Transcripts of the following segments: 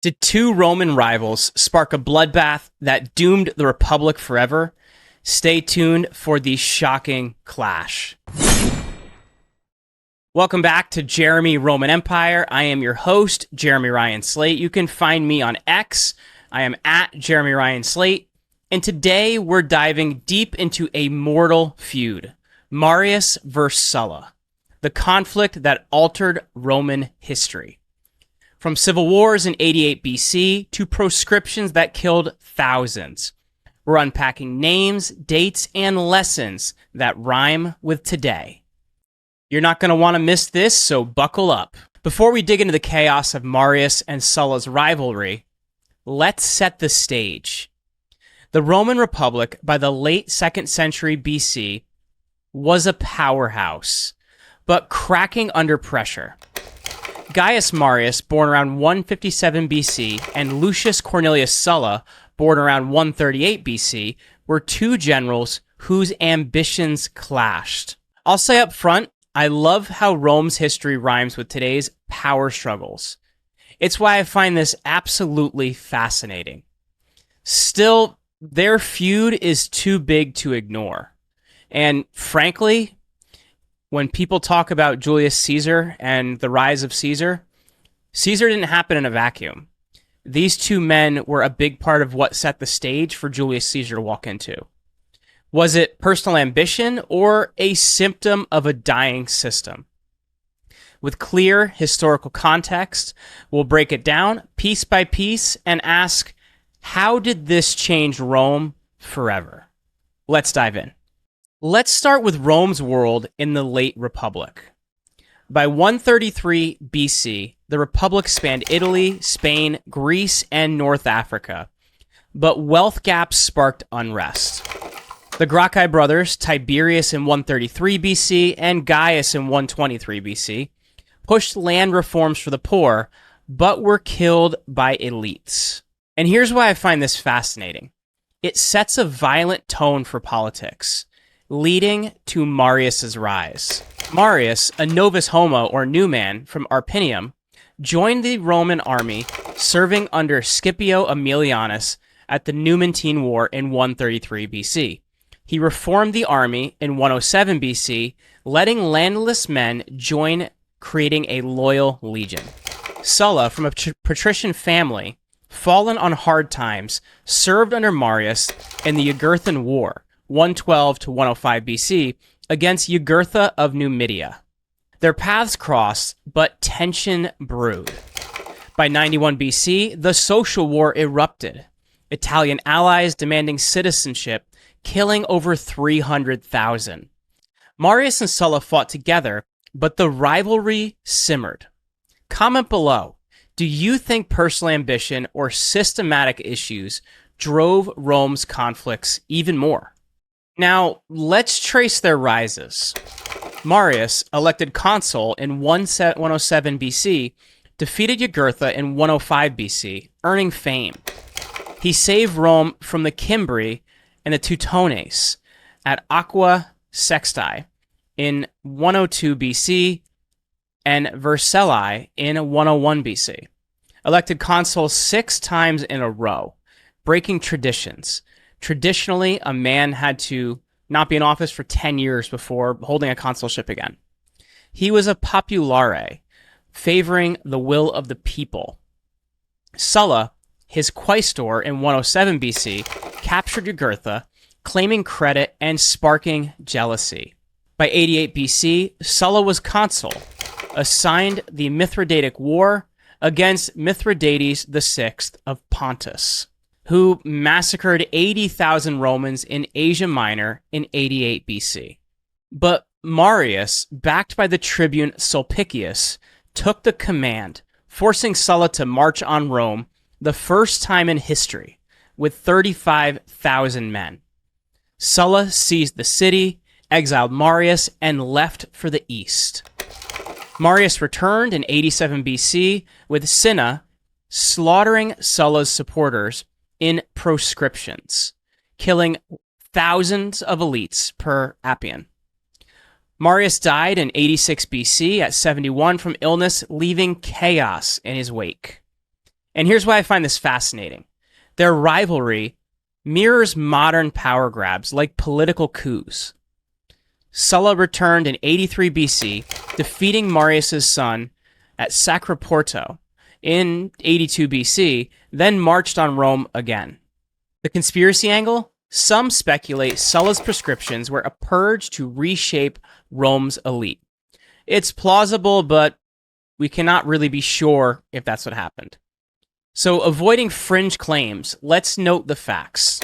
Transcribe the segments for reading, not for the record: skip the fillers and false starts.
Did two Roman rivals spark a bloodbath that doomed the Republic forever? Stay tuned for the shocking clash. Welcome back to Jeremy Roman Empire. I am your host, Jeremy Ryan Slate. You can find me on X. I am at Jeremy Ryan Slate. And today we're diving deep into a mortal feud, Marius versus Sulla, the conflict that altered Roman history. From civil wars in 88 BC to proscriptions that killed thousands, we're unpacking names, dates, and lessons that rhyme with today. You're not going to want to miss this, so buckle up. Before we dig into the chaos of Marius and Sulla's rivalry, let's set the stage. The Roman Republic, by the late 2nd century BC, was a powerhouse, but cracking under pressure. Gaius Marius, born around 157 BC, and Lucius Cornelius Sulla, born around 138 BC, were two generals whose ambitions clashed. I'll say up front, I love how Rome's history rhymes with today's power struggles. It's why I find this absolutely fascinating. Still, their feud is too big to ignore. And frankly, when people talk about Julius Caesar and the rise of Caesar, Caesar didn't happen in a vacuum. These two men were a big part of what set the stage for Julius Caesar to walk into. Was it personal ambition or a symptom of a dying system? With clear historical context, we'll break it down piece by piece and ask, how did this change Rome forever? Let's dive in. Let's start with Rome's world in the late Republic. By 133 BC, the Republic spanned Italy, Spain, Greece, and North Africa, but wealth gaps sparked unrest. The Gracchi brothers, Tiberius in 133 BC and Gaius in 123 BC, pushed land reforms for the poor, but were killed by elites. And here's why I find this fascinating. It sets a violent tone for politics, leading to Marius's rise. Marius, a novus homo or new man from Arpinum, joined the Roman army serving under Scipio Aemilianus at the Numantine War in 133 BC. He reformed the army in 107 BC, letting landless men join, creating a loyal legion. Sulla, from a patrician family, fallen on hard times, served under Marius in the Jugurthine War, 112 to 105 BC, against Jugurtha of Numidia. Their paths crossed, but tension brewed. By 91 BC, the social war erupted, Italian allies demanding citizenship, killing over 300,000. Marius and Sulla fought together, but the rivalry simmered. Comment below, do you think personal ambition or systematic issues drove Rome's conflicts even more? Now, let's trace their rises. Marius, elected consul in 107 BC, defeated Jugurtha in 105 BC, earning fame. He saved Rome from the Cimbri and the Teutones at Aquae Sextiae in 102 BC and Vercellae in 101 BC. Elected consul 6 times in a row, breaking traditions. Traditionally, a man had to not be in office for 10 years before holding a consulship again. He was a populare, favoring the will of the people. Sulla, his quaestor in 107 BC, captured Jugurtha, claiming credit and sparking jealousy. By 88 BC, Sulla was consul, assigned the Mithridatic War against Mithridates VI of Pontus, who massacred 80,000 Romans in Asia Minor in 88 BC. But Marius, backed by the tribune Sulpicius, took the command, forcing Sulla to march on Rome the first time in history, with 35,000 men. Sulla seized the city, exiled Marius, and left for the east. Marius returned in 87 BC with Cinna slaughtering Sulla's supporters in proscriptions, killing thousands of elites per Appian. Marius died in 86 BC at 71 from illness, leaving chaos in his wake. And here's why I find this fascinating. Their rivalry mirrors modern power grabs like political coups. Sulla returned in 83 BC, defeating Marius' son at Sacroporto in 82 BC, then marched on Rome again. The conspiracy angle? Some speculate Sulla's prescriptions were a purge to reshape Rome's elite. It's plausible, but we cannot really be sure if that's what happened. So, avoiding fringe claims, let's note the facts.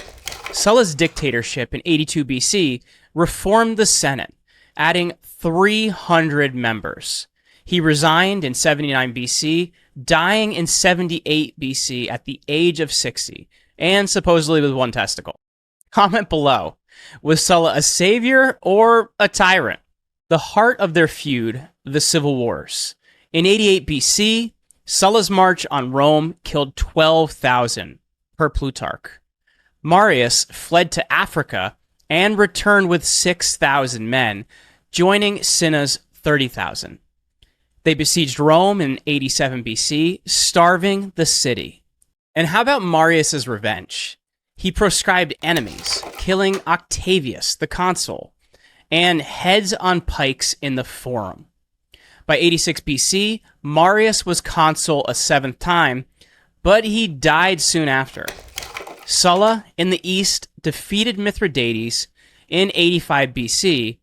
Sulla's dictatorship in 82 BC reformed the Senate, adding 300 members. He resigned in 79 BC, dying in 78 BC at the age of 60, and supposedly with one testicle. Comment below. Was Sulla a savior or a tyrant? The heart of their feud, the civil wars. In 88 BC, Sulla's march on Rome killed 12,000, per Plutarch. Marius fled to Africa and returned with 6,000 men, joining Cinna's 30,000. They besieged Rome in 87 BC, starving the city. And how about Marius' revenge? He proscribed enemies, killing Octavius, the consul, and heads on pikes in the Forum. By 86 BC, Marius was consul a seventh time, but he died soon after. Sulla, in the east, defeated Mithridates in 85 BC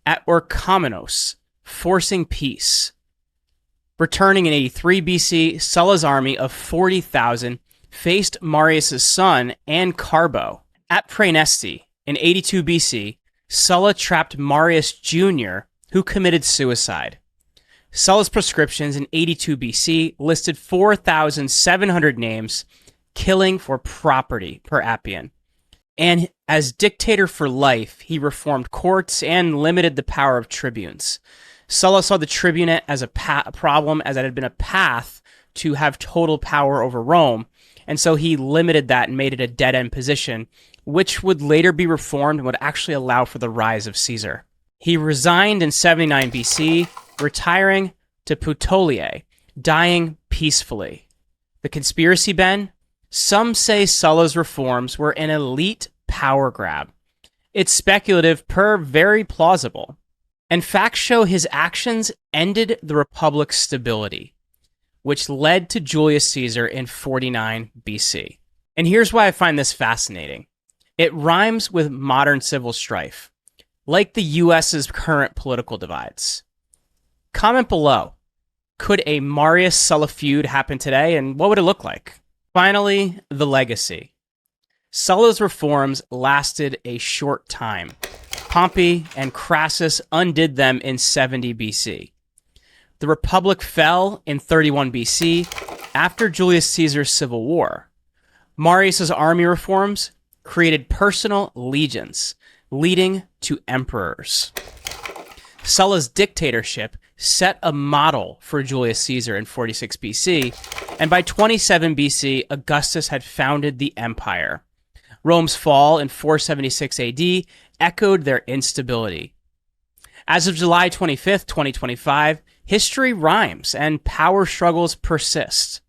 at Orchomenos, forcing peace. Returning in 83 BC, Sulla's army of 40,000 faced Marius' son and Carbo. At Praeneste, in 82 BC, Sulla trapped Marius Jr., who committed suicide. Sulla's prescriptions in 82 BC listed 4,700 names, killing for property per Appian. And as dictator for life, he reformed courts and limited the power of tribunes. Sulla saw the tribunate as a problem, as it had been a path to have total power over Rome, and so he limited that and made it a dead-end position, which would later be reformed and would actually allow for the rise of Caesar. He resigned in 79 BC, retiring to Puteoli, dying peacefully. The conspiracy, Ben? Some say Sulla's reforms were an elite power grab. It's speculative per very plausible. And facts show his actions ended the Republic's stability, which led to Julius Caesar in 49 BC. And here's why I find this fascinating. It rhymes with modern civil strife, like the US's current political divides. Comment below. Could a Marius-Sulla feud happen today, and what would it look like? Finally, the legacy. Sulla's reforms lasted a short time. Pompey and Crassus undid them in 70 BC. The Republic fell in 31 BC after Julius Caesar's civil war. Marius' army reforms created personal legions, leading to emperors. Sulla's dictatorship set a model for Julius Caesar in 46 BC, and by 27 BC, Augustus had founded the empire. Rome's fall in 476 AD echoed their instability. As of July 25th, 2025, history rhymes and power struggles persist.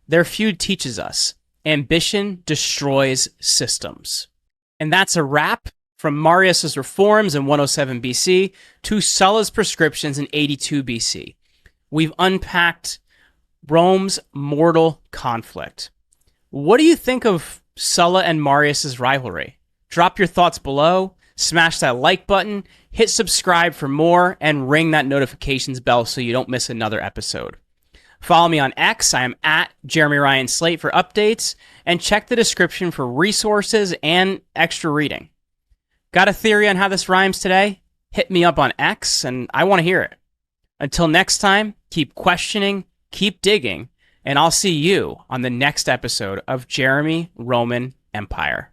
Their feud teaches us ambition destroys systems. And that's a wrap from Marius' reforms in 107 BC to Sulla's prescriptions in 82 BC. We've unpacked Rome's mortal conflict. What do you think of Sulla and Marius' rivalry? Drop your thoughts below, smash that like button, hit subscribe for more, and ring that notifications bell so you don't miss another episode. Follow me on X. I am at Jeremy Ryan Slate for updates, and check the description for resources and extra reading. Got a theory on how this rhymes today? Hit me up on X, and I want to hear it. Until next time, keep questioning, keep digging, and I'll see you on the next episode of Jeremy Roman Empire.